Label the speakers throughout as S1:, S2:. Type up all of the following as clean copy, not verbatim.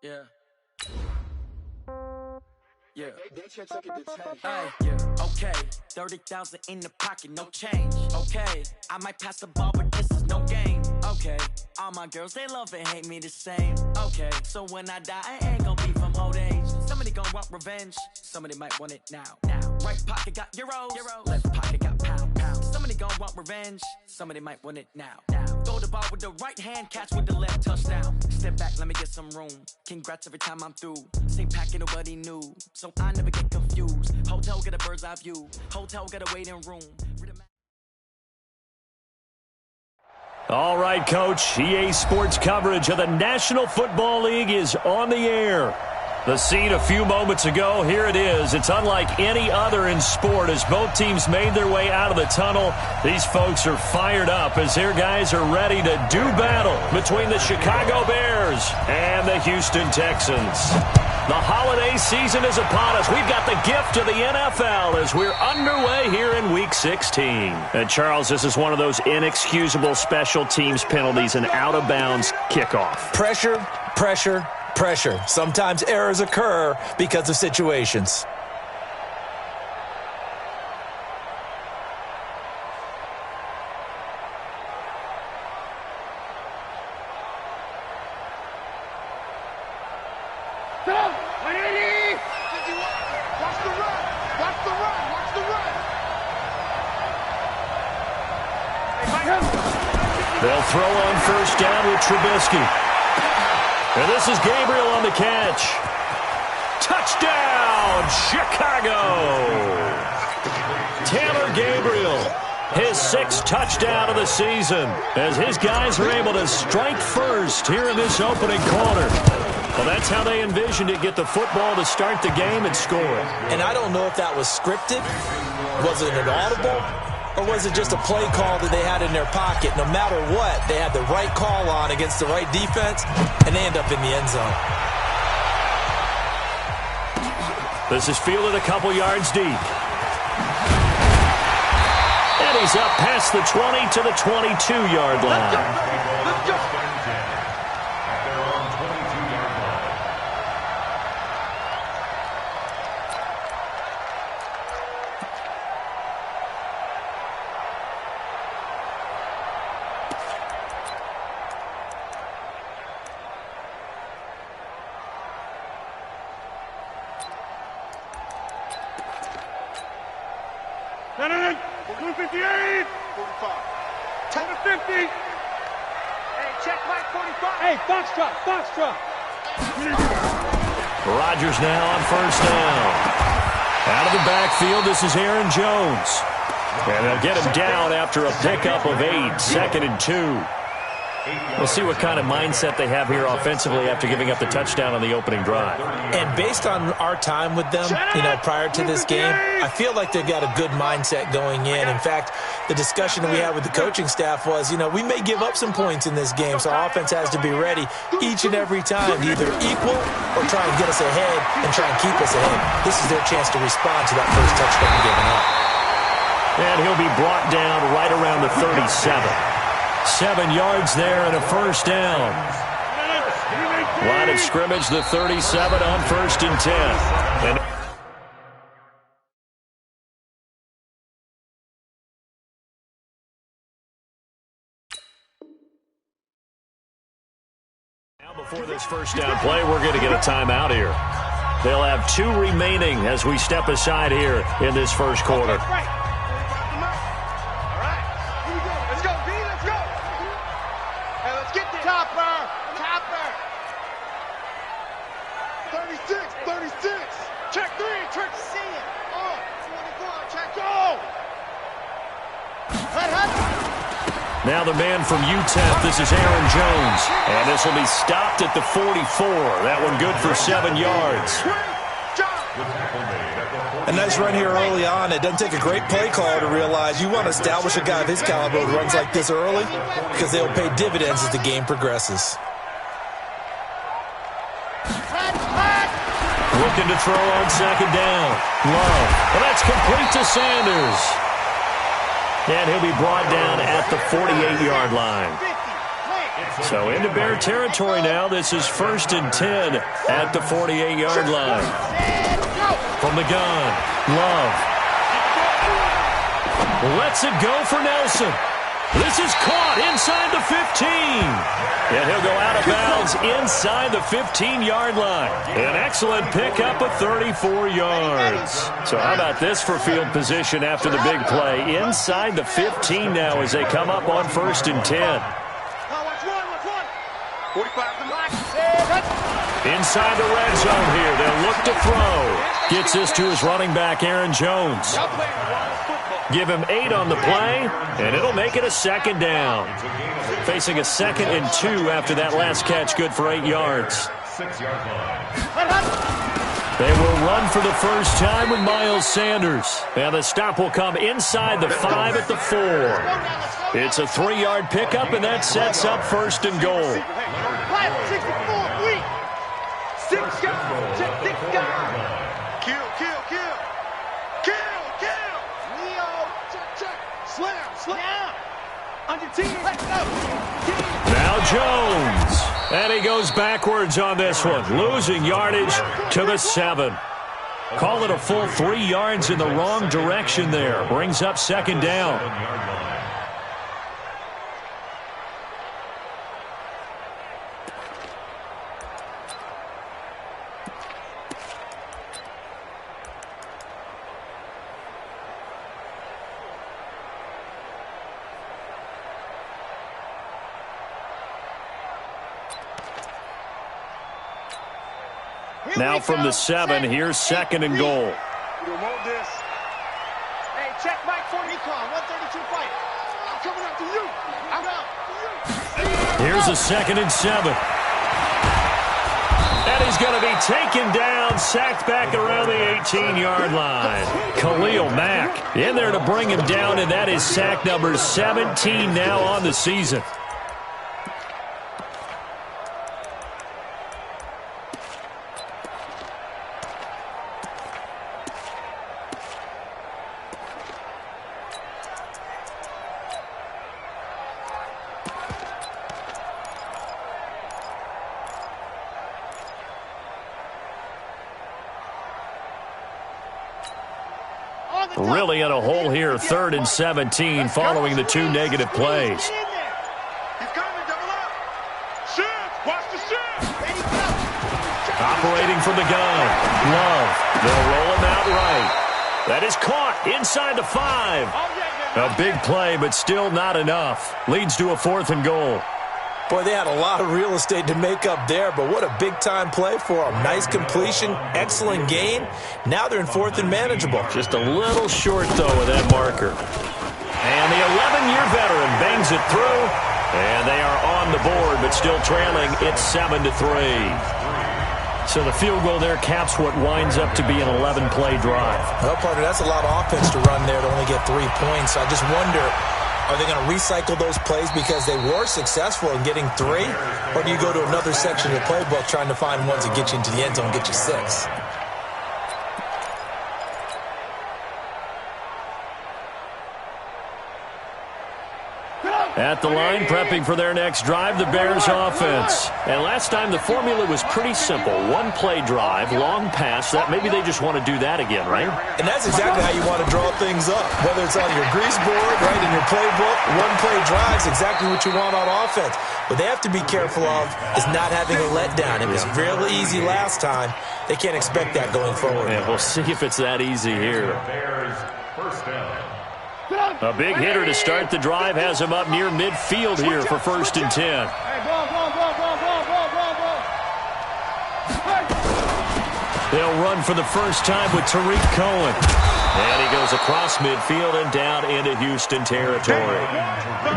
S1: Yeah. Yeah. Hey, yeah. Okay. 30,000 in the pocket, no change. Okay. I might pass the ball, but this is no game. Okay. All my girls, they love and hate me the same. Okay. So when I die, I ain't gonna be from old age. Somebody gonna want revenge. Somebody might want it now. Right pocket got euros. Left pocket got pound. Somebody gonna want revenge. Somebody might want it now. Throw the ball with the right hand, catch with the left, touchdown. Step back, let me get some room. Congrats every time I'm through. Same packet, nobody knew. So I never get confused. Hotel get a bird's eye view. Hotel get a waiting room.
S2: All right, Coach. EA Sports coverage of the National Football League is on the air. The scene a few moments ago, here it is. It's unlike any other in sport as both teams made their way out of the tunnel. These folks are fired up as their guys are ready to do battle between the Chicago Bears and the Houston Texans. The holiday season is upon us. We've got the gift of the NFL as we're underway here in Week 16. And, Charles, this is one of those inexcusable special teams penalties, an out-of-bounds kickoff.
S3: Pressure. Sometimes errors occur because of situations.
S2: They'll throw on first down with Trubisky. And this is Gabriel on the catch. Touchdown, Chicago! Taylor Gabriel, his sixth touchdown of the season, as his guys are able to strike first here in this opening quarter. Well, that's how they envisioned it, get the football to start the game and score.
S3: And I don't know if that was scripted. Was it an audible? Or was it just a play call that they had in their pocket? No matter what, they had the right call on against the right defense, and they end up in the end zone.
S2: This is fielded a couple yards deep. And he's up past the 20 to the 22-yard line.
S4: Let's go. No. 258. 45. 10 to 50. Hey, check Mike 45. Hey, Foxtrot.
S2: Rodgers now on first down. Out of the backfield, this is Aaron Jones. And they'll get him down after a pickup of 8, 2nd and 2. We'll see what kind of mindset they have here offensively after giving up the touchdown on the opening drive.
S3: And based on our time with them, prior to this game, I feel like they've got a good mindset going in. In fact, the discussion that we had with the coaching staff was, we may give up some points in this game, so our offense has to be ready each and every time to either equal or try and get us ahead and try and keep us ahead. This is their chance to respond to that first touchdown given up.
S2: And he'll be brought down right around the 37. 7 yards there and a first down. Line of scrimmage, the 37 on 1st and 10. And now before this first down play, we're going to get a timeout here. They'll have 2 remaining as we step aside here in this first quarter. Now the man from UTEP, this is Aaron Jones. And this will be stopped at the 44. That one good for 7 yards.
S3: A nice run here early on. It doesn't take a great play caller to realize you want to establish a guy of his caliber who runs like this early because they'll pay dividends as the game progresses.
S2: Looking to throw on 2nd down. Love. Well, that's complete to Sanders. And he'll be brought down at the 48-yard line. So into Bear territory now. This is 1st and 10 at the 48-yard line. From the gun, Love. Lets it go for Nelson. This is caught inside the 15. And he'll go out of bounds inside the 15-yard line. An excellent pickup of 34 yards. So how about this for field position after the big play? Inside the 15 now as they come up on 1st and 10. Inside the red zone here. They'll look to throw. Gets this to his running back, Aaron Jones. Give him 8 on the play, and it'll make it a 2nd down. Facing a 2nd and 2 after that last catch, good for 8 yards. They will run for the first time with Miles Sanders. And the stop will come inside the 5 at the 4. It's a 3-yard pickup, and that sets up 1st and goal. Now Jones. And he goes backwards on this one, losing yardage to the 7. Call it a full 3 yards in the wrong direction there. Brings up 2nd down. Now from the 7, here's 2nd and goal.
S4: Hey, check Mike for recon, 132 fight. I'm coming up to you. I'm out.
S2: Here's a 2nd and 7. And he's going to be taken down, sacked back around the 18-yard line. Khalil Mack in there to bring him down, and that is sack number 17 now on the season. Really in a hole here, 3rd and 17 following the 2 negative plays. Operating from the gun, Love. They'll roll him out right. That is caught inside the 5. A big play, but still not enough. Leads to a 4th and goal.
S3: Boy, they had a lot of real estate to make up there, but what a big-time play for them. Nice completion, excellent gain. Now they're in 4th and manageable.
S2: Just a little short, though, of that marker. And the 11-year veteran bangs it through, and they are on the board, but still trailing. It's 7-3. So the field goal there caps what winds up to be an 11-play drive.
S3: Well, partner, that's a lot of offense to run there to only get 3 points. I just wonder, are they going to recycle those plays because they were successful in getting 3? Or do you go to another section of the playbook trying to find ones that get you into the end zone and get you 6?
S2: At the line, prepping for their next drive, the Bears offense. And last time, the formula was pretty simple. 1-play drive, long pass. That maybe they just want to do that again, right?
S3: And that's exactly how you want to draw things up. Whether it's on your grease board, right, in your playbook, 1-play drive is exactly what you want on offense. What they have to be careful of is not having a letdown. It was really easy last time. They can't expect that going forward.
S2: And we'll see if it's that easy here. A big hitter to start the drive has him up near midfield here for 1st and 10. They'll run for the first time with Tariq Cohen. And he goes across midfield and down into Houston territory.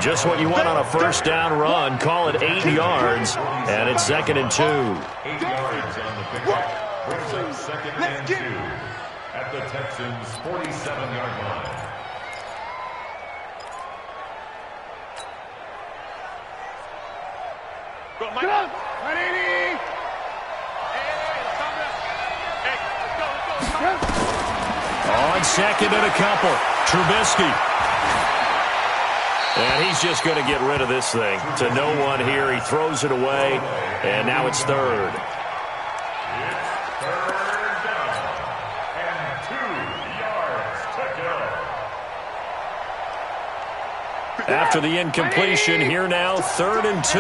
S2: Just what you want on a first down run. Call it 8 yards, and it's 2nd and 2.
S5: 8 yards on the pickup. Brings up 2nd and 2 at the Texans' 47-yard line.
S4: Go, Mike. On
S2: 2nd and a couple. Trubisky. And he's just going to get rid of this thing. To no one here. He throws it away, and now it's third.
S5: It's third down and 2 yards to go.
S2: After the incompletion, here now, 3rd and 2.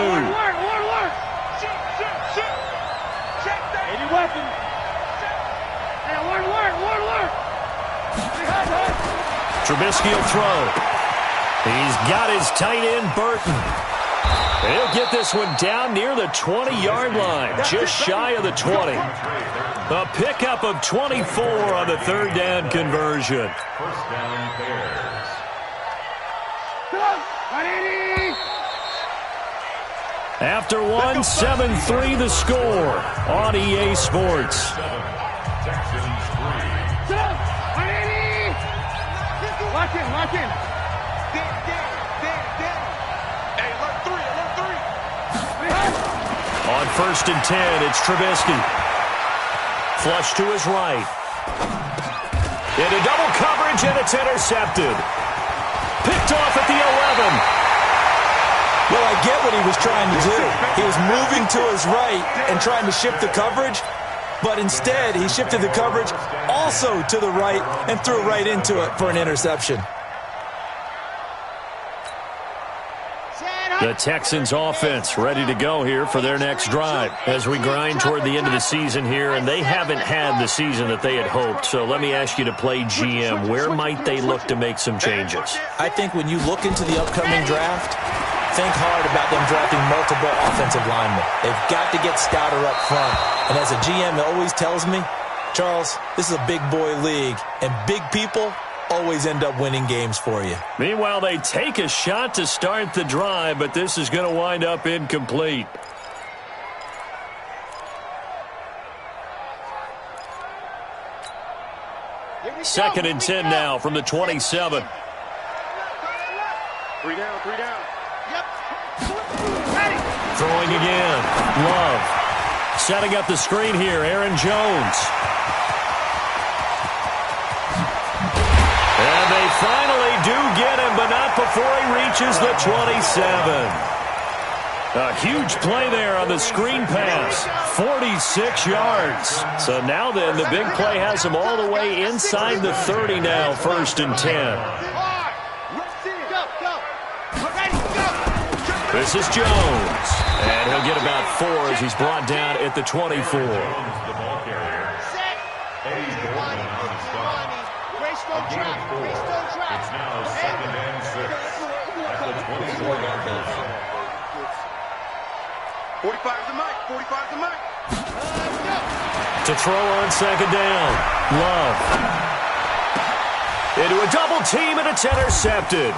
S2: Trubisky will throw. He's got his tight end, Burton. He'll get this one down near the 20-yard line, just shy of the 20. A pickup of 24 on the 3rd down conversion.
S5: First down, Bears.
S2: After one, 7-3 the score on EA Sports.
S5: Texans 3.
S4: Lock in, lock in. Hey, alert 3, alert 3.
S2: On 1st and 10, it's Trubisky. Flush to his right. Into double coverage, and it's intercepted. Picked off at the 11.
S3: Well, I get what he was trying to do. He was moving to his right and trying to shift the coverage, but instead he shifted the coverage also to the right and threw right into it for an interception.
S2: The Texans offense ready to go here for their next drive as we grind toward the end of the season here, and they haven't had the season that they had hoped. So let me ask you to play GM. Where might they look to make some changes?
S3: I think when you look into the upcoming draft, think hard about them drafting multiple offensive linemen. They've got to get stouter up front. And as a GM always tells me, Charles, this is a big boy league, and big people always end up winning games for you.
S2: Meanwhile, they take a shot to start the drive, but this is going to wind up incomplete. Second and 10 now from the 27.
S4: 3 down, 3 down.
S2: Throwing again. Love. Setting up the screen here, Aaron Jones. And they finally do get him, but not before he reaches the 27. A huge play there on the screen pass. 46 yards. So now then, the big play has him all the way inside the 30 now, 1st and 10. This is Jones. And he'll get about 4 as he's brought down at the 24.
S5: The ball carrier. Eddie Goldman on the stop. A gain of 4. It's now 2nd and 6 at the 24-yard line.
S4: 45 to Mike, 45 to Mike.
S2: To throw on 2nd down. Love. Into a double team, and it's intercepted.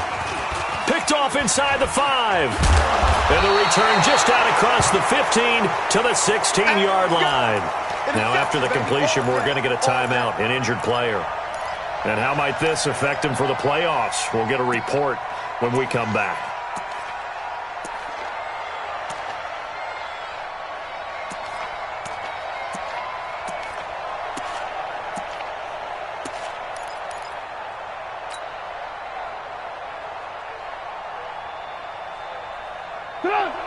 S2: Picked off inside the 5. And the return just out across the 15 to the 16-yard line. Now, after the completion, we're going to get a timeout, an injured player. And how might this affect him for the playoffs? We'll get a report when we come back.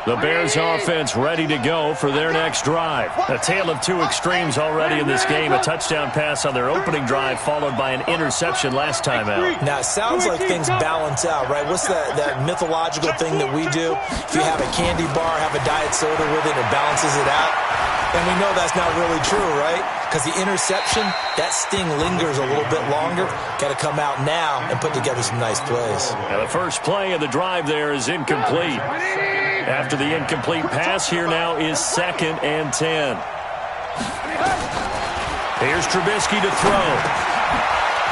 S2: The Bears offense ready to go for their next drive. A tale of two extremes already in this game. A touchdown pass on their opening drive followed by an interception last time out.
S3: Now, it sounds like things balance out, right? What's that mythological thing that we do? If you have a candy bar, have a diet soda with it, it balances it out. And we know that's not really true, right? Because the interception, that sting lingers a little bit longer. Got to come out now and put together some nice plays.
S2: Now the first play of the drive there is incomplete. After the incomplete pass, here now is 2nd and 10. Here's Trubisky to throw.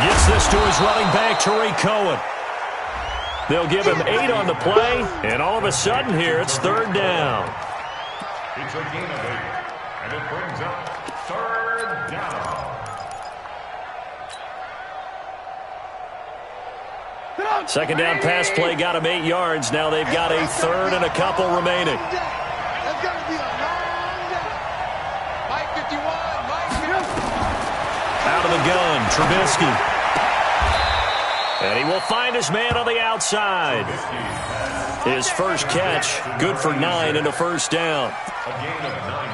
S2: Gets this to his running back, Tariq Cohen. They'll give him 8 on the play, and all of a sudden here, it's 3rd down.
S5: It's a gain of 8, and it brings up 3rd down.
S2: Second down pass play got him 8 yards. Now they've got a 3rd and a couple remaining.
S4: That's got to be a long day. Mike 51, Mike.
S2: Out of the gun, Trubisky. And he will find his man on the outside. His first catch, good for 9 and a first down.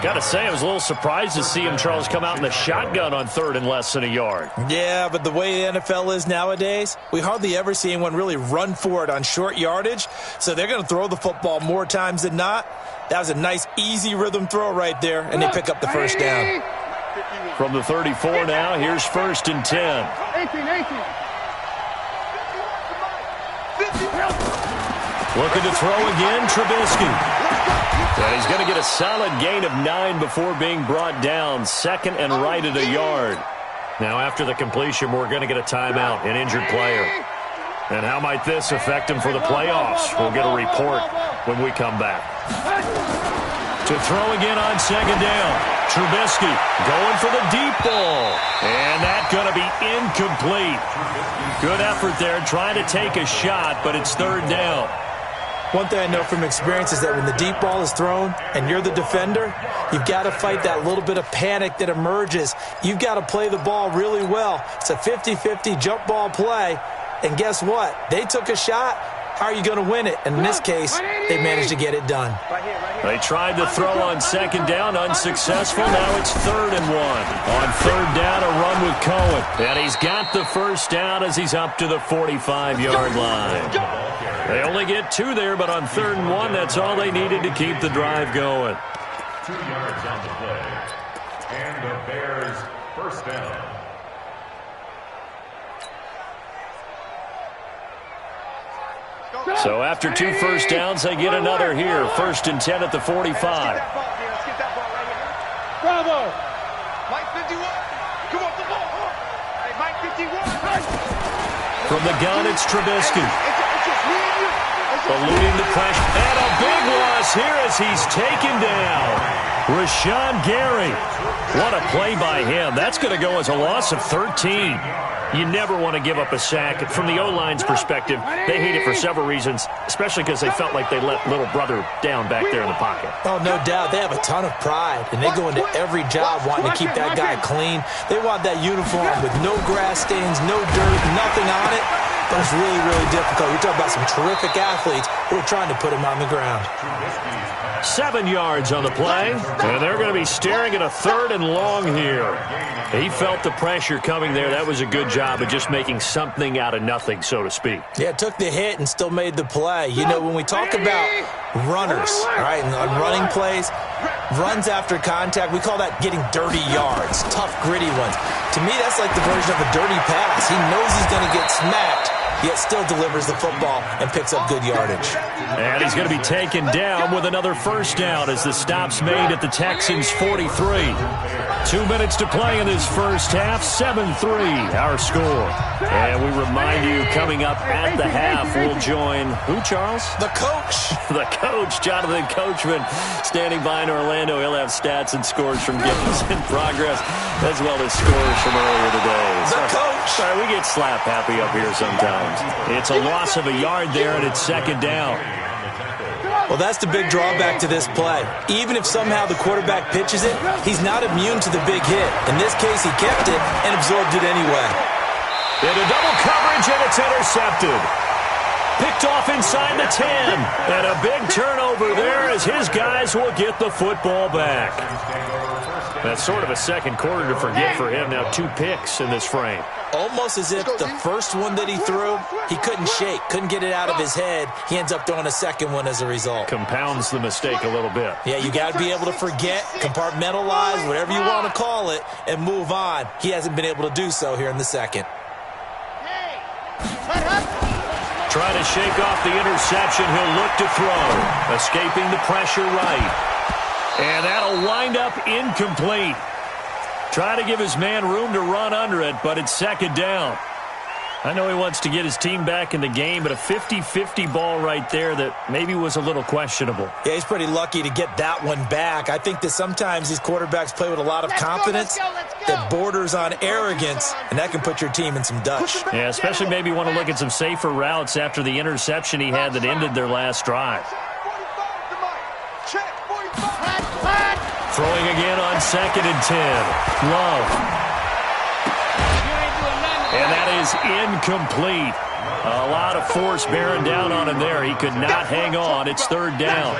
S2: Got to say, I was a little surprised to see him, Charles, come out in the shotgun on 3rd and less than a yard.
S3: Yeah, but the way the NFL is nowadays, we hardly ever see anyone really run for it on short yardage. So they're going to throw the football more times than not. That was a nice, easy rhythm throw right there, and they pick up the first down.
S2: From the 34 now, here's 1st and 10. Looking to throw again, Trubisky. And he's going to get a solid gain of 9 before being brought down. 2nd and right at a yard. Now after the completion, we're going to get a timeout, an injured player. And how might this affect him for the playoffs? We'll get a report when we come back. To throw again on 2nd down. Trubisky going for the deep ball. And that's going to be incomplete. Good effort there, trying to take a shot, but it's 3rd down.
S3: One thing I know from experience is that when the deep ball is thrown and you're the defender, you've got to fight that little bit of panic that emerges. You've got to play the ball really well. It's a 50-50 jump ball play. And guess what? They took a shot. How are you going to win it? And in this case, they managed to get it done.
S2: They tried to throw on 2nd down, unsuccessful. Now it's 3rd and 1. On 3rd down, a run with Cohen. And he's got the first down as he's up to the 45-yard line. They only get 2 there, but on 3rd and 1, that's all they needed to keep the drive going.
S5: 2 yards on the play. And the Bears first down.
S2: So after 2 first downs, they get another here. 1st and 10 at the 45.
S4: Bravo! Mike 51. Come on, the ball. Hey, Mike 51.
S2: From the gun, it's Trubisky. Eluding the pressure. And a big loss here as he's taken down. Rashawn Gary. What a play by him. That's going to go as a loss of 13. You never want to give up a sack. From the O-line's perspective, they hate it for several reasons, especially because they felt like they let little brother down back there in the pocket.
S3: Oh, no doubt. They have a ton of pride, and they go into every job wanting to keep that guy clean. They want that uniform with no grass stains, no dirt, nothing on it. But it's really, really difficult. You're talking about some terrific athletes who are trying to put him on the ground.
S2: 7 yards on the play, and they're going to be staring at a 3rd and long here. He felt the pressure coming there. That was a good job of just making something out of nothing, so to speak.
S3: Yeah, took the hit and still made the play. You know, when we talk about runners, all right, and on running plays, runs after contact, we call that getting dirty yards, tough, gritty ones. To me, that's like the version of a dirty pass. He knows he's going to get smacked, yet still delivers the football and picks up good yardage.
S2: And he's going to be taken down with another first down as the stop's made at the Texans' 43. 2 minutes to play in this first half, 7-3 our score. And we remind you, coming up at the half, we'll join who, Charles?
S3: The coach.
S2: The coach, Jonathan Coachman, standing by in Orlando. He'll have stats and scores from games in progress, as well as scores from earlier today.
S3: The coach.
S2: Sorry, we get slap happy up here sometimes. It's a loss of a yard there, and it's 2nd down.
S3: Well, that's the big drawback to this play. Even if somehow the quarterback pitches it, he's not immune to the big hit. In this case, he kept it and absorbed it anyway.
S2: Into double coverage, and it's intercepted. Picked off inside the 10. And a big turnover there as his guys will get the football back. That's sort of a second quarter to forget for him. Now 2 picks in this frame.
S3: Almost as if the first one that he threw, he couldn't shake, couldn't get it out of his head. He ends up throwing a second one as a result.
S2: Compounds the mistake a little bit.
S3: Yeah, you got to be able to forget, compartmentalize, whatever you want to call it, and move on. He hasn't been able to do so here in the second.
S2: Trying to shake off the interception. He'll look to throw. Escaping the pressure right. And that'll wind up incomplete. Trying to give his man room to run under it, but it's 2nd down. I know he wants to get his team back in the game, but a 50-50 ball right there that maybe was a little questionable.
S3: Yeah, he's pretty lucky to get that one back. I think that sometimes these quarterbacks play with a lot of confidence that borders on arrogance, and that can put your team in some Dutch.
S2: Yeah, especially maybe want to look at some safer routes after the interception he had that ended their last drive. Throwing again on 2nd and 10. Love. And that is incomplete. A lot of force bearing down on him there. He could not hang on. It's third down.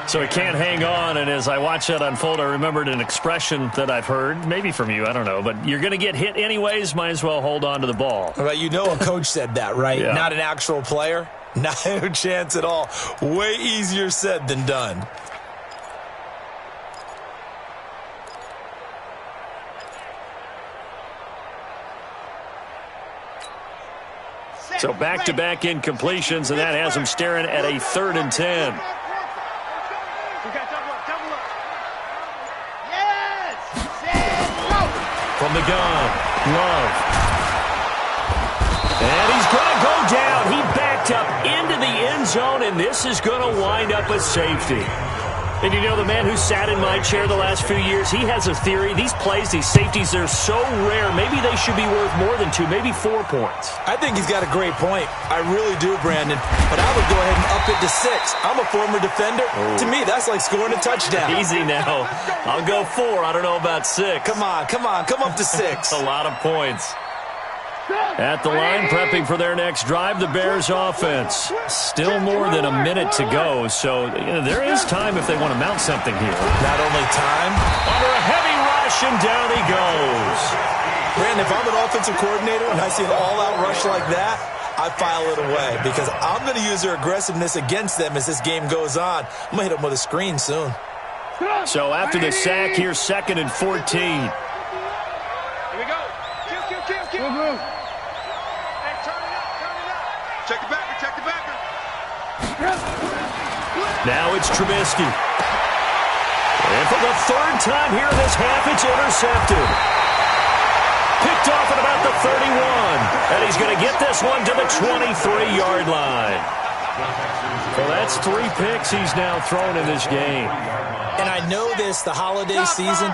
S2: So he can't hang on, and as I watch that unfold, I remembered an expression that I've heard, maybe from you, I don't know, but you're going to get hit anyways, might as well hold on to the ball.
S3: Well, you know a coach said that, right?
S2: Yeah.
S3: Not an actual player. No chance at all. Way easier said than done.
S2: So back-to-back incompletions, and that has him staring at a 3rd and 10. From the gun, Love. And he's going to go down. He backed up into the end zone, and this is going to wind up a safety. And you know, the man who sat in my chair the last few years, he has a theory. These plays, these safeties, they're so rare. Maybe they should be worth more than 2, maybe 4 points.
S3: I think he's got a great point. I really do, Brandon. But I would go ahead and up it to 6. I'm a former defender.
S2: Oh.
S3: To me, that's like scoring a touchdown.
S2: Easy now. I'll go 4. I don't know about 6.
S3: Come on. Come up to 6.
S2: A lot of points. At the line, prepping for their next drive, the Bears offense. Still more than a minute to go, so there is time if they want to mount something here.
S3: Not only time.
S2: Under a heavy rush, and down he goes.
S3: Brandon, if I'm an offensive coordinator and I see an all-out rush like that, I file it away because I'm going to use their aggressiveness against them as this game goes on. I'm going to hit them with a screen soon.
S2: So after the sack, here's 2nd and 14.
S4: Here we go. Kill. Hey, turn it up. Check the backer.
S2: Now it's Trubisky. And for the 3rd time here in this half, it's intercepted. Picked off at about the 31. And he's going to get this one to the 23-yard line. Well, that's 3 picks he's now thrown in this game.
S3: And I know this, the holiday season,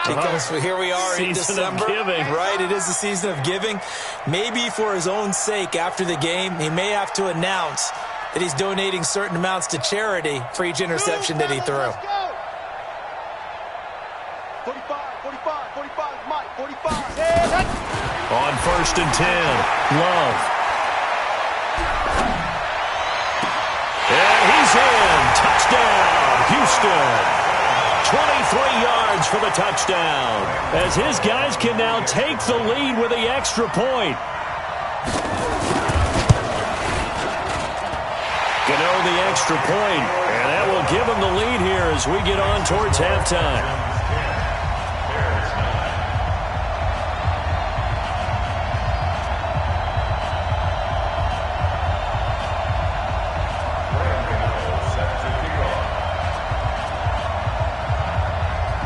S3: because here we are in December.
S2: Season of giving.
S3: Right, it is the season of giving. Maybe for his own sake, after the game, he may have to announce that he's donating certain amounts to charity for each interception that he threw.
S4: 45, Mike, 45.
S2: On 1st and 10, Love. And he's in. Touchdown, Houston. 23 yards for the touchdown, as his guys can now take the lead with the extra point. Gano the extra point, and that will give him the lead here as we get on towards halftime.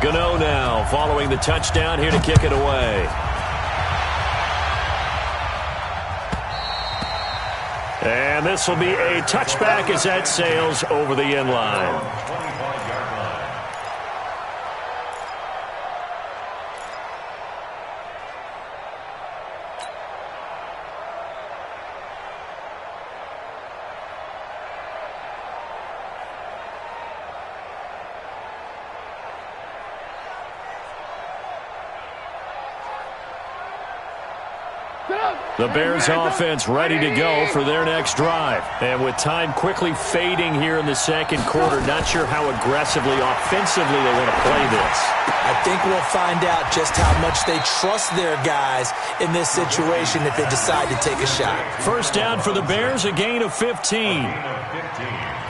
S2: Gano now following the touchdown here to kick it away. And this will be a touchback as that sails over the end line. The Bears offense ready to go for their next drive. And with time quickly fading here in the 2nd quarter, not sure how aggressively, offensively they want to play this.
S3: I think we'll find out just how much they trust their guys in this situation if they decide to take a shot.
S2: 1st down for the Bears, a gain of 15.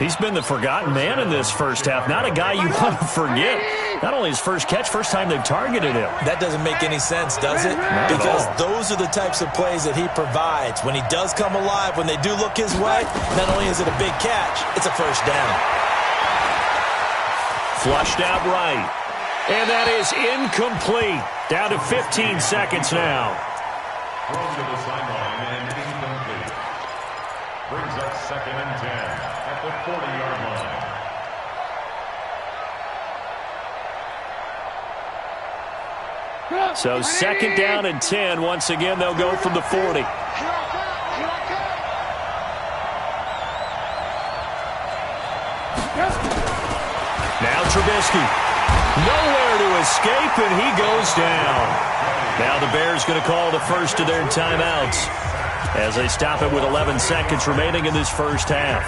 S2: He's been the forgotten man in this first half. Not a guy you want to forget. Not only his first catch, first time they've targeted him.
S3: That doesn't make any sense, does it? Because those are the types of plays that he provides. When he does come alive, when they do look his way, not only is it a big catch, it's a 1st down.
S2: Flushed out right. And that is incomplete. Down to 15 seconds now.
S5: Thrown to the sideline and incomplete. Brings up 2nd and 10 at the 40-yard line.
S2: So 2nd down and 10. Once again, they'll go from the 40. Now Trubisky. Nowhere to escape, and he goes down. Now the Bears going to call the first of their timeouts as they stop it with 11 seconds remaining in this first half.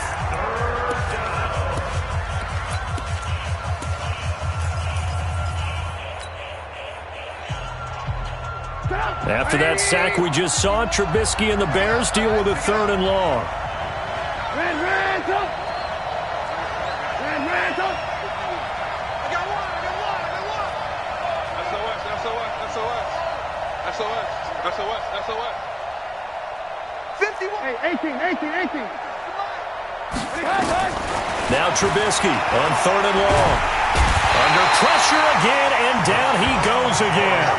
S2: After that sack we just saw, Trubisky and the Bears deal with a 3rd and long.
S4: SOS. 51. Hey, 18.
S2: Now Trubisky on 3rd and long. Under pressure again, and down he goes again.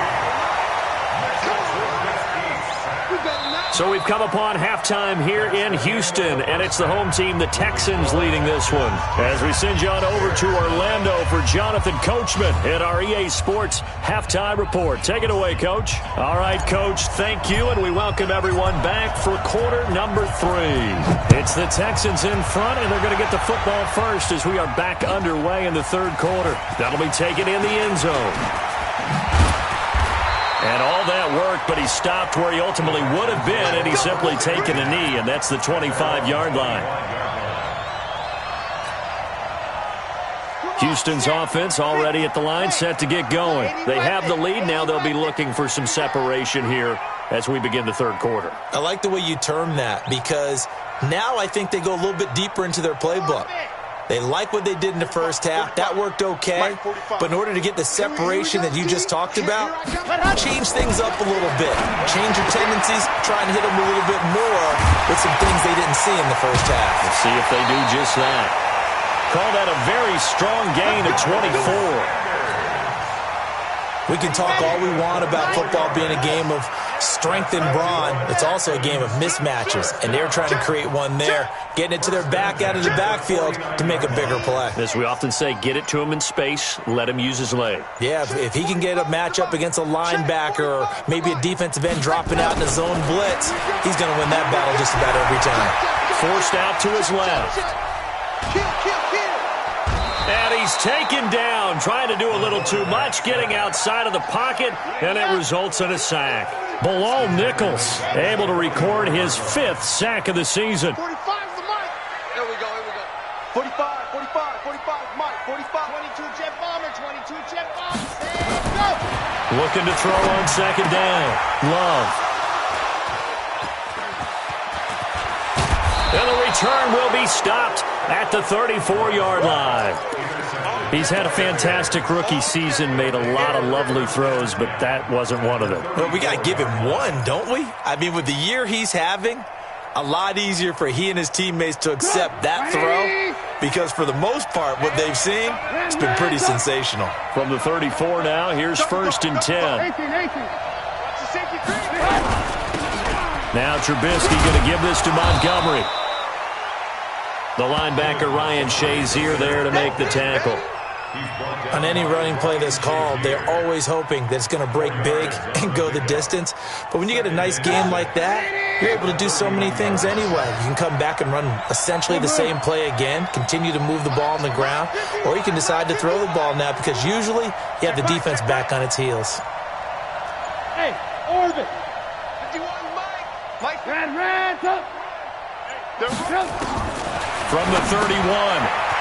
S2: So we've come upon halftime here in Houston, and it's the home team, the Texans, leading this one. As we send you on over to Orlando for Jonathan Coachman at our EA Sports Halftime Report. Take it away, Coach. All right, Coach, thank you, and we welcome everyone back for quarter number 3. It's the Texans in front, and they're going to get the football first as we are back underway in the 3rd quarter. That'll be taken in the end zone. And all that work, but he stopped where he ultimately would have been, and he's simply taken a knee, and that's the 25-yard line. Houston's offense already at the line, set to get going. They have the lead. Now they'll be looking for some separation here as we begin the 3rd quarter.
S3: I like the way you term that, because now I think they go a little bit deeper into their playbook. They like what they did in the first half. That worked okay. But in order to get the separation that you just talked about, change things up a little bit. Change your tendencies. Try and hit them a little bit more with some things they didn't see in the first half.
S2: We'll see if they do just that. Call that a very strong gain of 24.
S3: We can talk all we want about football being a game of strength and brawn. It's also a game of mismatches, and they're trying to create one there, getting it to their back out of the backfield to make a bigger play.
S2: As we often say, get it to him in space, let him use his leg.
S3: Yeah, if he can get a matchup against a linebacker or maybe a defensive end dropping out in a zone blitz, he's going to win that battle just about every time.
S2: Forced out to his left. And he's taken down, trying to do a little too much, getting outside of the pocket, and it results in a sack. Bilal Nichols able to record his 5th sack of the season.
S4: 45 is the Mike. Here we go. 45, Mike. 45, 22 jet bomber, 22 jet bomber. Go!
S2: Looking to throw on 2nd down. Love. And the return will be stopped at the 34-yard line. He's had a fantastic rookie season, made a lot of lovely throws, but that wasn't one of them.
S3: Well, we got to give him one, don't we? I mean, with the year he's having, a lot easier for he and his teammates to accept that throw, because for the most part, what they've seen, it's been pretty sensational.
S2: From the 34 now, here's 1st and 10. Now Trubisky going to give this to Montgomery. The linebacker Ryan Shazier there to make the tackle.
S3: On any running play that's called, they're always hoping that it's going to break big and go the distance. But when you get a nice game like that, you're able to do so many things anyway. You can come back and run essentially the same play again, continue to move the ball on the ground, or you can decide to throw the ball now because usually you have the defense back on its heels.
S4: Hey, Orbit. 51, Mike. Red, up.
S2: From the 31,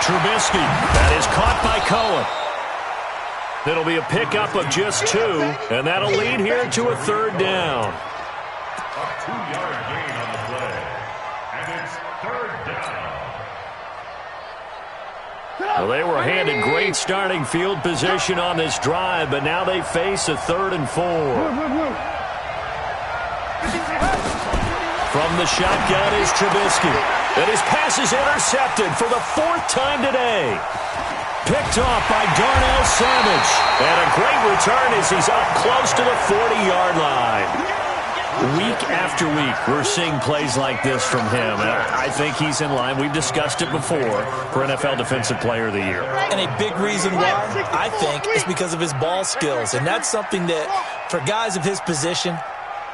S2: Trubisky. That is caught by Cohen. It'll be a pickup of just 2, and that'll lead here to a 3rd down.
S5: A 2-yard gain on the play, and it's 3rd down.
S2: Well, they were handed great starting field position on this drive, but now they face a 3rd and 4. From the shotgun is Trubisky. And his pass is intercepted for the 4th time today. Picked off by Darnell Savage. And a great return as he's up close to the 40-yard line. Week after week, we're seeing plays like this from him. And I think he's in line. We've discussed it before for NFL Defensive Player of the Year.
S3: And a big reason why, I think, is because of his ball skills. And that's something that, for guys of his position,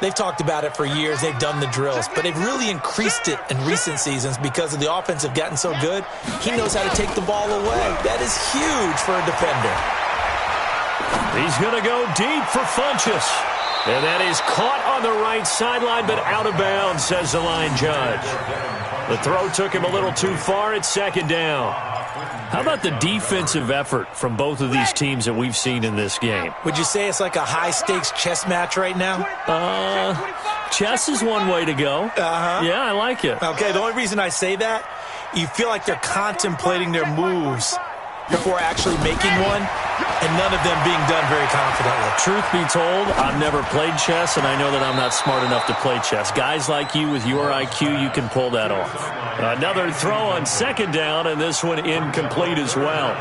S3: they've talked about it for years. They've done the drills. But they've really increased it in recent seasons because of the offense have gotten so good. He knows how to take the ball away. That is huge for a defender.
S2: He's going to go deep for Funchess. And that is caught on the right sideline, but out of bounds, says the line judge. The throw took him a little too far. It's second down. How about the defensive effort from both of these teams that we've seen in this game?
S3: Would you say it's like a high-stakes chess match right now?
S2: Chess is one way to go. Yeah, I like it.
S3: Okay, the only reason I say that, you feel like they're contemplating their moves before actually making one, and none of them being done very confidently.
S2: Truth be told, I've never played chess, and I know that I'm not smart enough to play chess. Guys like you with your IQ, you can pull that off. Another throw on second down, and this one incomplete as well.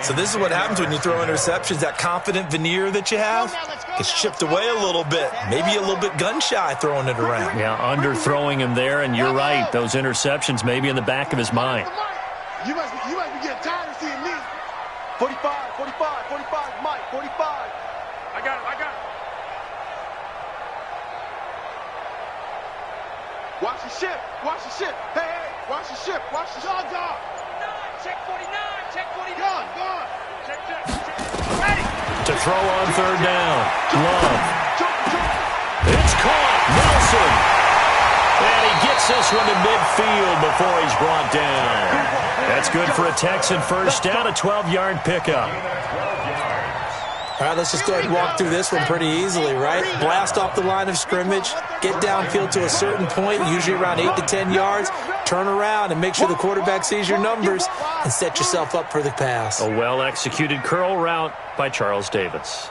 S3: So this is what happens when you throw interceptions. That confident veneer that you have gets chipped away a little bit. Maybe a little bit gun-shy throwing it around.
S2: Yeah, underthrowing him there, and you're right. Those interceptions may be in the back of his mind.
S4: You must be getting tired of seeing me. 45, 45, 45, Mike, 45. I got it. Watch the ship. Hey, watch the ship. Dog. Check 49, check 49. Gone. Check. Ready.
S2: To throw on third down. Love. It's caught. Nelson. And he gets this one to midfield before he's brought down. That's good for a Texan first down, a 12-yard pickup.
S3: All right, let's just go ahead and walk through this one pretty easily, right? Blast off the line of scrimmage, get downfield to a certain point, usually around 8 to 10 yards, turn around and make sure the quarterback sees your numbers and set yourself up for the pass.
S2: A well-executed curl route by Charles Davis.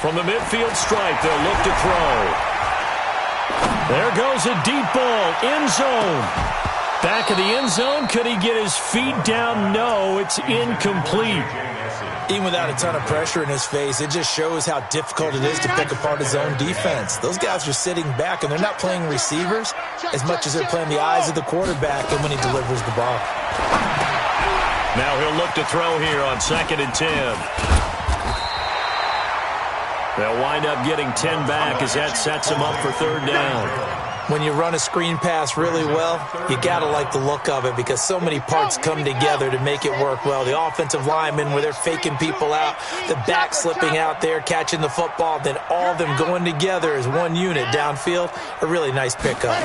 S2: From the midfield stripe, they'll look to throw. There goes a deep ball, end zone. Back of the end zone, could he get his feet down? No, it's incomplete.
S3: Even without a ton of pressure in his face, it just shows how difficult it is to pick apart his own defense. Those guys are sitting back, and they're not playing receivers as much as they're playing the eyes of the quarterback and when he delivers the ball.
S2: Now he'll look to throw here on 2nd and 10. They'll wind up getting 10 back as that sets him up for third down.
S3: When you run a screen pass really well, you got to like the look of it because so many parts come together to make it work well. The offensive linemen, where they're faking people out, the back slipping out there, catching the football, then all of them going together as one unit downfield. A really nice pickup.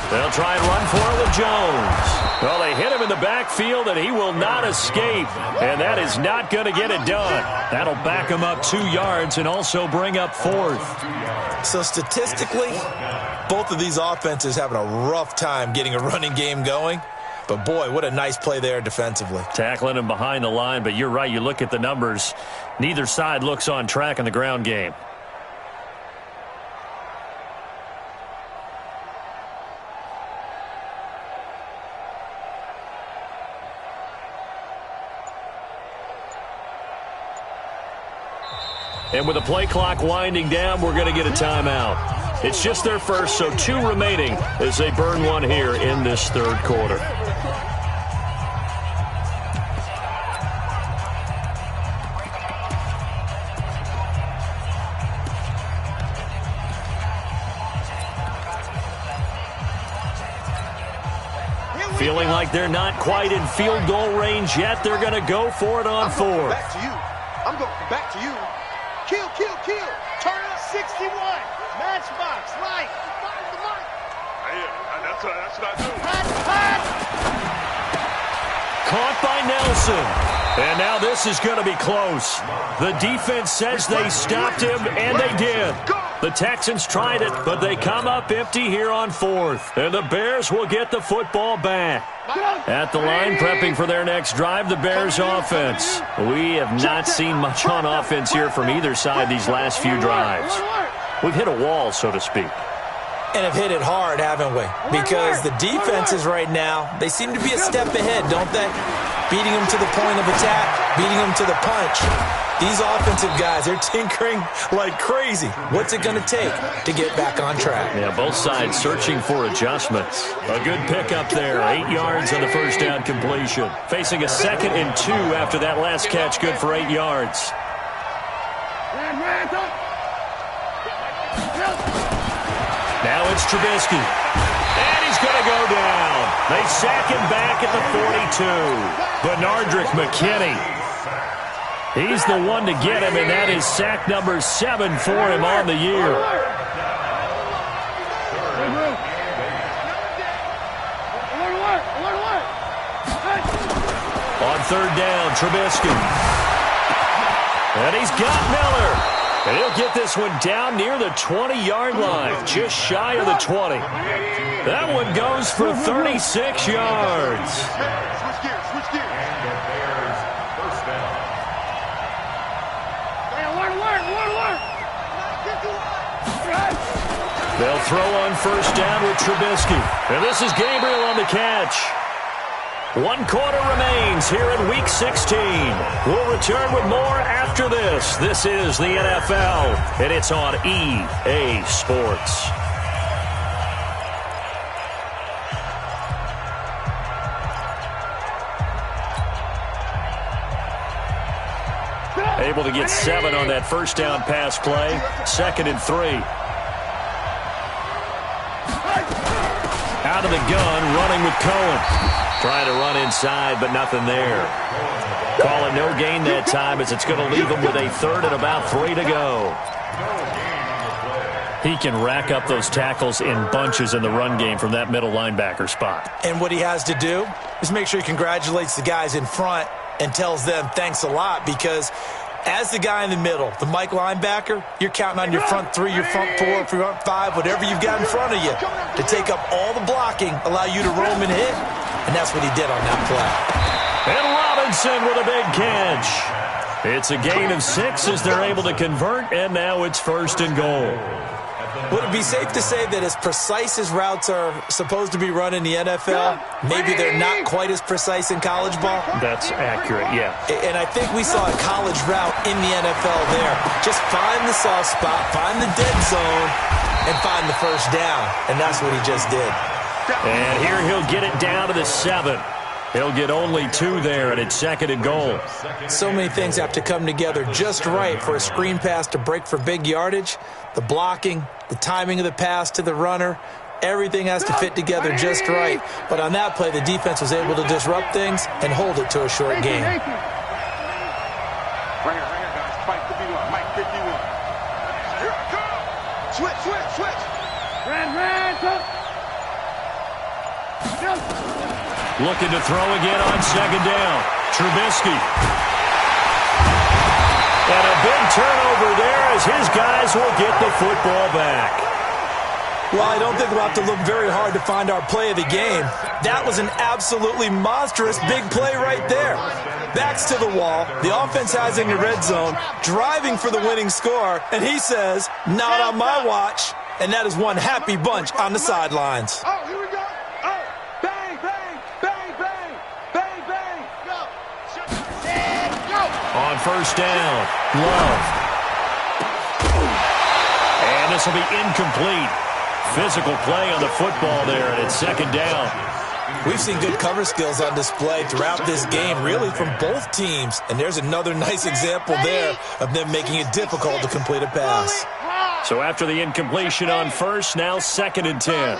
S2: They'll try and run for it with Jones. Well, they hit him in the backfield, and he will not escape. And that is not going to get it done. That'll back him up 2 yards and also bring up 4th.
S3: So statistically, both of these offenses having a rough time getting a running game going. But, boy, what a nice play there defensively.
S2: Tackling him behind the line, but you're right. You look at the numbers. Neither side looks on track in the ground game. And with the play clock winding down, we're going to get a timeout. It's just their first, so 2 remaining as they burn one here in this third quarter. Feeling like they're not quite in field goal range yet, they're going to go for it on 4th.
S4: Back to you. I'm going back to you. Kill. Turn up 61. Matchbox, right. That's what I do.
S2: Caught by Nelson. And now this is going to be close. The defense says they stopped him, and they did. The Texans tried it, but they come up empty here on 4th. And the Bears will get the football back. At the line, prepping for their next drive, the Bears offense. We have not seen much on offense here from either side these last few drives. We've hit a wall, so to speak.
S3: And have hit it hard, haven't we? Because the defenses right now, they seem to be a step ahead, don't they? Beating them to the point of attack, beating them to the punch. These offensive guys, they're tinkering like crazy. What's it going to take to get back on track?
S2: Yeah, both sides searching for adjustments. A good pickup there, 8 yards on the first down completion. Facing a 2nd and 2 after that last catch, good for 8 yards. Now it's Trubisky. And he's going to go down. They sack him back at the 42. Benardrick McKinney. He's the one to get him, and that is sack number 7 for him on the year. On third down, Trubisky. And he's got Miller. And he'll get this one down near the 20-yard line, just shy of the 20. That one goes for 36 yards.
S4: Switch gears, switch gears.
S5: And the Bears first down.
S2: They'll throw on first down with Trubisky. And this is Gabriel on the catch. 1 quarter remains here in Week 16. We'll return with more after this. This is the NFL, and it's on EA Sports. Able to get 7 on that first down pass play. 2nd and 3. Out of the gun, running with Cohen. Trying to run inside, but nothing there. Call it no gain that time as it's going to leave him with a 3rd and about 3 to go. He can rack up those tackles in bunches in the run game from that middle linebacker spot.
S3: And what he has to do is make sure he congratulates the guys in front and tells them thanks a lot, because as the guy in the middle, the Mike linebacker, you're counting on your front 3, your front 4, your front 5, whatever you've got in front of you to take up all the blocking, allow you to roam and hit. And that's what he did on that play.
S2: And Robinson with a big catch. It's a gain of 6 as they're able to convert, and now it's 1st and goal.
S3: Would it be safe to say that as precise as routes are supposed to be run in the NFL, maybe they're not quite as precise in college ball?
S2: That's accurate, yeah.
S3: And I think we saw a college route in the NFL there. Just find the soft spot, find the dead zone, and find the first down. And that's what he just did.
S2: And here he'll get it down to the 7. He'll get only 2 there, and it's 2nd and goal.
S3: So many things have to come together just right for a screen pass to break for big yardage. The blocking, the timing of the pass to the runner, everything has to fit together just right. But on that play, the defense was able to disrupt things and hold it to a short game.
S4: Right here, guys. Mike 51. Mike 51. Here I come. Switch. Ran, come.
S2: Looking to throw again on 2nd down. Trubisky. And a big turnover there as his guys will get the football back.
S3: Well, I don't think we'll have to look very hard to find our play of the game. That was an absolutely monstrous big play right there. Backs to the wall. The offense has in the red zone, driving for the winning score. And he says, not on my watch. And that is one happy bunch on the sidelines.
S4: Oh, here we go. Oh, bang, bang, bang, bang, bang, bang. Go. Go.
S2: On first down, Love. And this will be incomplete. Physical play on the football there, and it's 2nd down.
S3: We've seen good cover skills on display throughout this game, really from both teams. And there's another nice example there of them making it difficult to complete a pass.
S2: So after the incompletion on first, now 2nd and 10.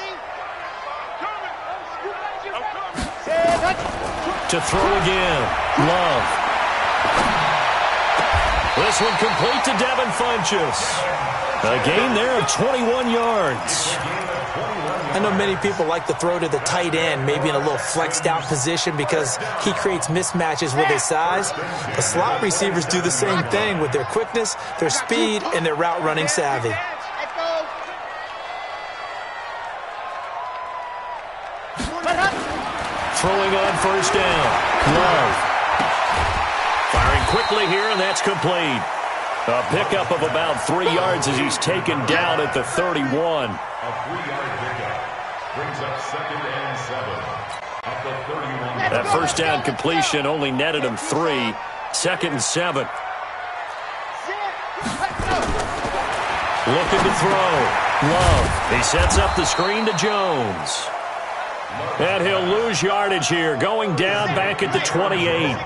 S2: To throw again, Love. This one complete to Devin Funchess. A gain there of 21 yards.
S3: I know many people like to throw to the tight end, maybe in a little flexed out position because he creates mismatches with his size. The slot receivers do the same thing with their quickness, their speed, and their route running savvy.
S2: Throwing on first down, Love. Firing quickly here, and that's complete. A pickup of about 3 yards as he's taken down at the 31.
S5: A 3-yard pickup brings up 2nd and 7 at the 31.
S2: That first down completion only netted him 3. 2nd and 7. Looking to throw. Love. He sets up the screen to Jones. And he'll lose yardage here, going down back at the 28.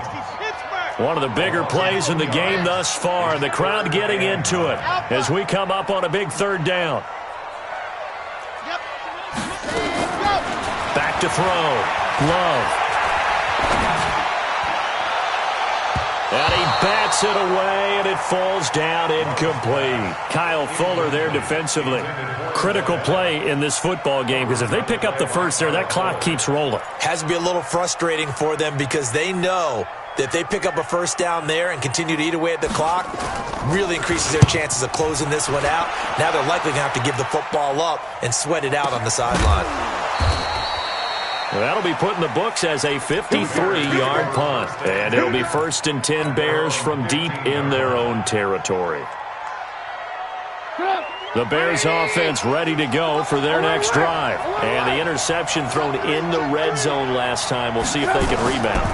S2: One of the bigger plays in the game thus far. The crowd getting into it as we come up on a big 3rd down. back to throw. Love. And he bats it away, and it falls down incomplete. Kyle Fuller there defensively. Critical play in this football game, because if they pick up the first there, that clock keeps rolling.
S3: Has to be a little frustrating for them because they know that if they pick up a first down there and continue to eat away at the clock, really increases their chances of closing this one out. Now they're likely going to have to give the football up and sweat it out on the sideline.
S2: Well, that'll be put in the books as a 53-yard punt. And it'll be 1st and 10 Bears from deep in their own territory. The Bears offense ready to go for their next drive. And the interception thrown in the red zone last time. We'll see if they can rebound.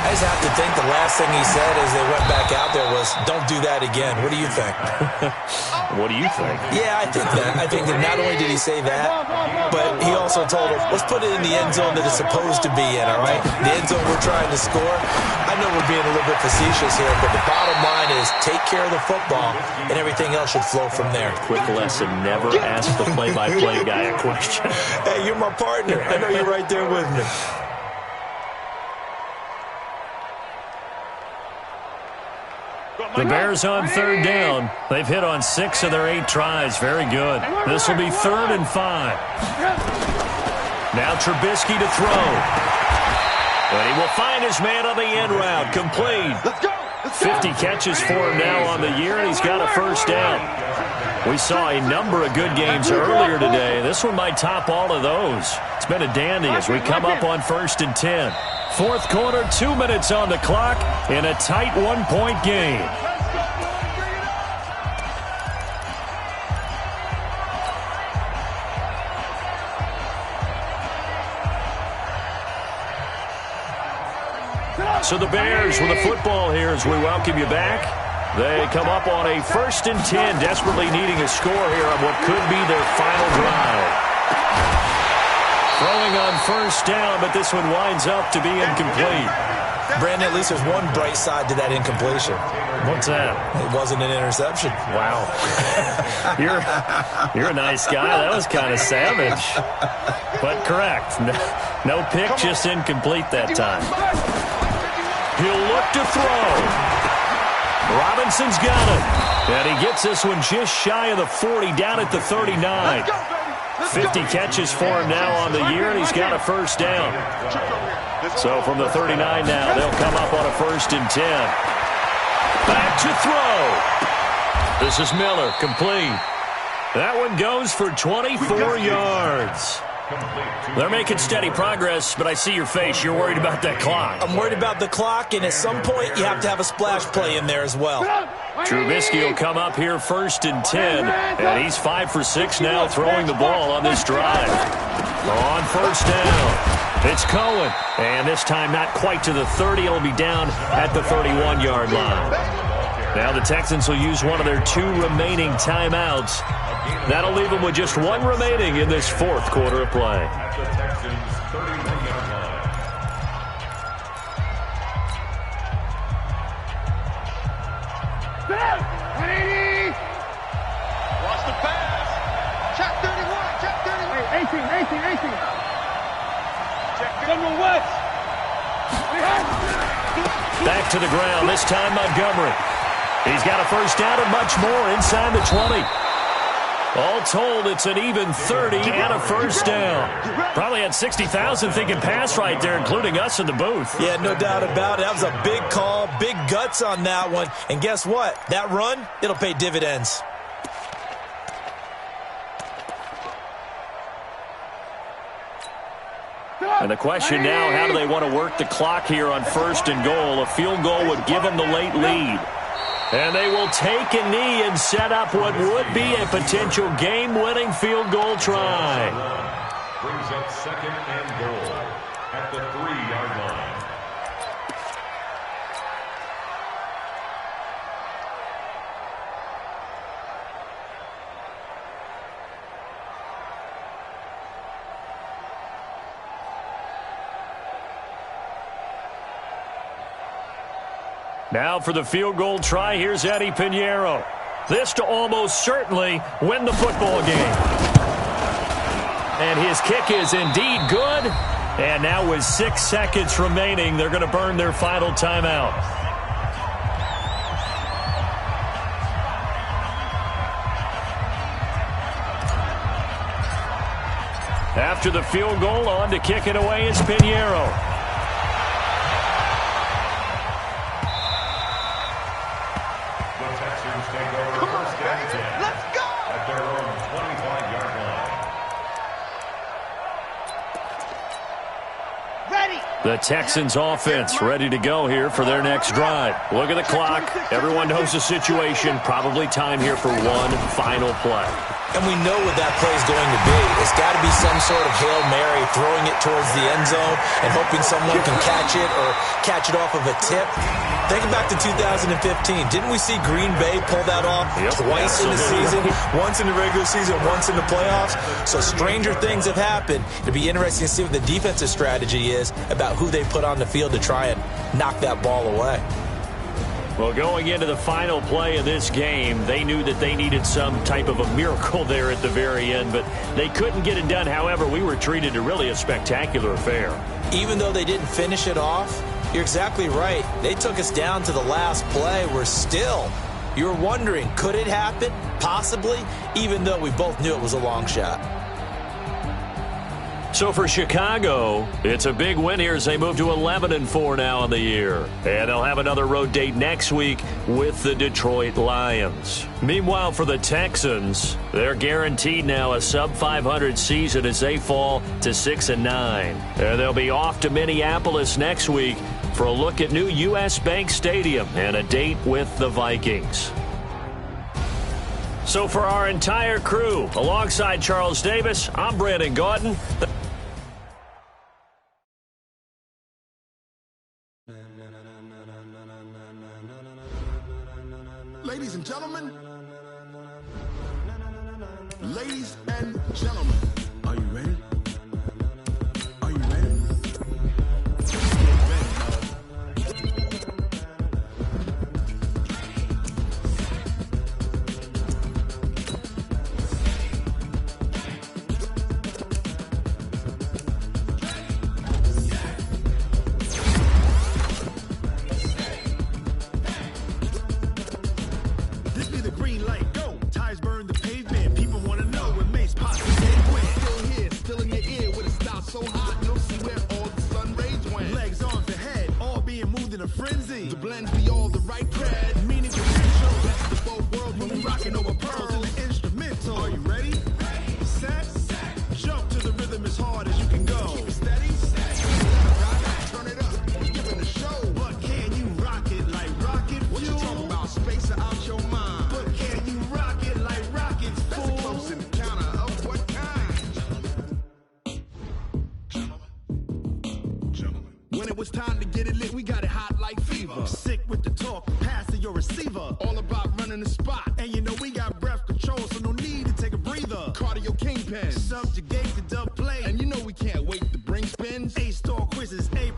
S3: I just have to think the last thing he said as they went back out there was, don't do that again. What do you think?
S2: What do you think?
S3: Yeah, I think that. I think that not only did he say that, but he also told him, let's put it in the end zone that it's supposed to be in, all right? The end zone we're trying to score. I know we're being a little bit facetious here, but the bottom line is take care of the football, and everything else should flow from there.
S2: Quick lesson, never ask the play-by-play guy a question.
S3: Hey, you're my partner. I know you're right there with me.
S2: The Bears on 3rd down. They've hit on 6 of their 8 tries. Very good. This will be 3rd and 5. Now Trubisky to throw. And he will find his man on the end route. Complete. 50 catches for him now on the year, and he's got a first down. We saw a number of good games earlier today. This one might top all of those. It's been a dandy as we come up on 1st and 10. 4th quarter, 2 minutes on the clock in a tight 1-point game. So the Bears with the football here as we welcome you back. They come up on a 1st and 10, desperately needing a score here on what could be their final drive. Throwing on 1st down, but this one winds up to be incomplete.
S3: Brandon, at least there's one bright side to that incompletion.
S2: What's that?
S3: It wasn't an interception.
S2: Wow. You're a nice guy. That was kind of savage. But correct. No pick, just incomplete that time. He'll look to throw. Robinson's got it. And he gets this one just shy of the 40, down at the 39. 50 catches for him now on the year, and he's got a first down. So from the 39 now, they'll come up on a 1st and 10. Back to throw. This is Miller, complete. That one goes for 24 yards. They're making steady progress, but I see your face. You're worried about that clock.
S3: I'm worried about the clock, and at some point, you have to have a splash play in there as well.
S2: Trubisky will come up here 1st and 10, and he's 5 for 6 now throwing the ball on this drive. On 1st down, it's Cohen, and this time not quite to the 30. It'll be down at the 31-yard line. Now the Texans will use one of their 2 remaining timeouts. That'll leave them with just 1 remaining in this 4th quarter of play.
S4: Watch the pass. Check 31. Check 31. 18. Check number West.
S2: Back to the ground, this time Montgomery. He's got a first down and much more inside the 20. All told, it's an even 30 and a first down. Probably had 60,000 thinking pass right there, including us in the booth.
S3: Yeah, no doubt about it. That was a big call, big guts on that one. And guess what? That run, it'll pay dividends.
S2: And the question now, how do they want to work the clock here on 1st and goal? A field goal would give them the late lead. And they will take a knee and set up what would be a potential game-winning field goal try.
S5: Brings up 2nd and goal at the 3-yard line.
S2: Now for the field goal try, here's Eddie Pinheiro. This to almost certainly win the football game. And his kick is indeed good. And now with 6 seconds remaining, they're going to burn their final timeout. After the field goal, on to kick it away is Pinheiro.
S5: The Texans take over first and 10.
S4: Let's go!
S5: At their own 25-yard line.
S4: Ready!
S2: The Texans offense ready to go here for their next drive. Look at the clock. Everyone knows the situation. Probably time here for one final play.
S3: And we know what that play is going to be. It's got to be some sort of Hail Mary, throwing it towards the end zone and hoping someone can catch it or catch it off of a tip. Think back to 2015. Didn't we see Green Bay pull that off twice in the season? Once in the regular season, once in the playoffs. So stranger things have happened. It'll be interesting to see what the defensive strategy is about who they put on the field to try and knock that ball away.
S2: Well, going into the final play of this game, they knew that they needed some type of a miracle there at the very end, but they couldn't get it done. However, we were treated to really a spectacular affair.
S3: Even though they didn't finish it off, you're exactly right. They took us down to the last play. We're still, you're wondering, could it happen? Possibly, even though we both knew it was a long shot.
S2: So for Chicago, it's a big win here as they move to 11-4 now in the year. And they'll have another road date next week with the Detroit Lions. Meanwhile, for the Texans, they're guaranteed now a sub-500 season as they fall to 6-9. And they'll be off to Minneapolis next week for a look at new U.S. Bank Stadium and a date with the Vikings. So for our entire crew, alongside Charles Davis, I'm Brandon Gaudin.
S6: Ladies and gentlemen, are you ready? Are you ready? This be the green light, go. Tires burn the pavement. People want to know when Mace pops the day went. Still here, still in your ear with a style so hot, you'll see where all the sun rays went. Legs, arms, and head, all being moved in a frenzy. The blends be all the right cred, meaning potential. That's the both worlds when we rocking over pearls in the instrumental. Are you ready? Set, jump to the rhythm as hard as you can go. Keep it steady, turn it up, give it a show. But can you rock it like rocket fuel? What you talking about, space or out your mind? But can you rock it like rockets, fool? That's a close encounter of what kind? Gentlemen. When it was time to get it lit, we got it hot like fever. Sick with the talk, pass to your receiver. All about running the spot. And you know we got breath control, so no need to take a breather. Cardio kingpin, subjugate the dub play. And you know we can't wait to bring spins. A-star quizzes, A+